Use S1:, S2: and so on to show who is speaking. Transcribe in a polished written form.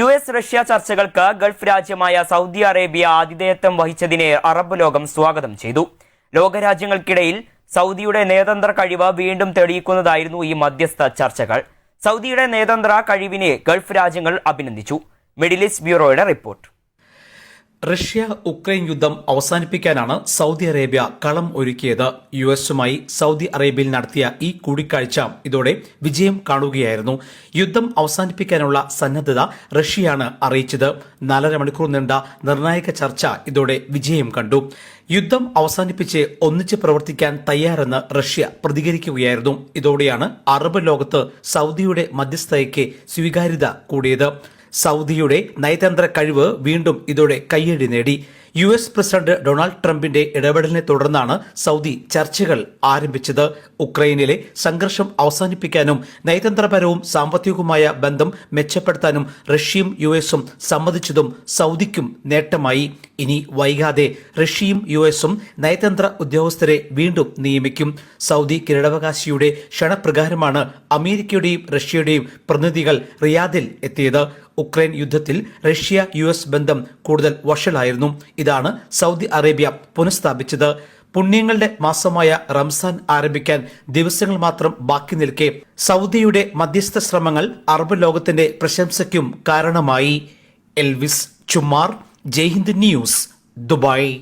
S1: US-റഷ്യ ചർച്ചകൾക്ക് ഗൾഫ് രാജ്യമായ Saudi Arabia ആതിഥേയത്വം വഹിച്ചതിനെ അറബ് ലോകം സ്വാഗതം ചെയ്തു. ലോകരാജ്യങ്ങൾക്കിടയിൽ സൗദിയുടെ നയതന്ത്ര കഴിവ് വീണ്ടും തെളിയിക്കുന്നതായിരുന്നു ഈ മധ്യസ്ഥ ചർച്ചകൾ. സൗദിയുടെ നയതന്ത്ര കഴിവിനെ ഗൾഫ് രാജ്യങ്ങൾ അഭിനന്ദിച്ചു. മിഡിൽ ഈസ്റ്റ് ബ്യൂറോയുടെ റിപ്പോർട്ട്.
S2: റഷ്യ ഉക്രൈൻ യുദ്ധം അവസാനിപ്പിക്കാനാണ് സൗദി അറേബ്യ കളം ഒരുക്കിയത്. യുഎസുമായി സൗദി അറേബ്യയിൽ നടത്തിയ ഈ കൂടിക്കാഴ്ച ഇതോടെ വിജയം കാണുകയായിരുന്നു. യുദ്ധം അവസാനിപ്പിക്കാനുള്ള സന്നദ്ധത റഷ്യയാണ് അറിയിച്ചത്. 4.5 മണിക്കൂർ നീണ്ട നിർണായക ചർച്ച ഇതോടെ വിജയം കണ്ടു. യുദ്ധം അവസാനിപ്പിച്ച് ഒന്നിച്ച് പ്രവർത്തിക്കാൻ തയ്യാറെന്ന് റഷ്യ പ്രതികരിക്കുകയായിരുന്നു. ഇതോടെയാണ് അറബ് ലോകത്ത് സൗദിയുടെ മധ്യസ്ഥതയ്ക്ക് സ്വീകാര്യത കൂടിയത്. സൗദിയുടെ നയതന്ത്ര കഴിവ് വീണ്ടും ഇതോടെ കയ്യടി നേടി. US പ്രസിഡന്റ് ഡൊണാൾഡ് ട്രംപിന്റെ ഇടപെടലിനെ തുടർന്നാണ് സൗദി ചർച്ചകൾ ആരംഭിച്ചത്. ഉക്രൈനിലെ സംഘർഷം അവസാനിപ്പിക്കാനും നയതന്ത്രപരവും സാമ്പത്തികവുമായ ബന്ധം മെച്ചപ്പെടുത്താനും റഷ്യയും USഉം സമ്മതിച്ചതും സൗദിക്കും നേട്ടമായി. ഇനി വൈകാതെ റഷ്യയും USഉം നയതന്ത്ര ഉദ്യോഗസ്ഥരെ വീണ്ടും നിയമിക്കും. സൗദി കിരീടാവകാശിയുടെ ക്ഷണപ്രകാരമാണ് അമേരിക്കയുടെയും റഷ്യയുടെയും പ്രതിനിധികൾ റിയാദിൽ എത്തിയത്. ഉക്രൈൻ യുദ്ധത്തിൽ റഷ്യ US ബന്ധം കൂടുതൽ വഷളായിരുന്നു. ഇതാണ് സൗദി അറേബ്യ പുനഃസ്ഥാപിച്ചത്. പുണ്യങ്ങളുടെ മാസമായ റംസാൻ ആരംഭിക്കാൻ ദിവസങ്ങൾ മാത്രം ബാക്കി നിൽക്കെ സൗദിയുടെ മധ്യസ്ഥ ശ്രമങ്ങൾ അറബ് ലോകത്തിന്റെ പ്രശംസയ്ക്കും കാരണമായി. Elvis Chummar, Jaihind News, Dubai.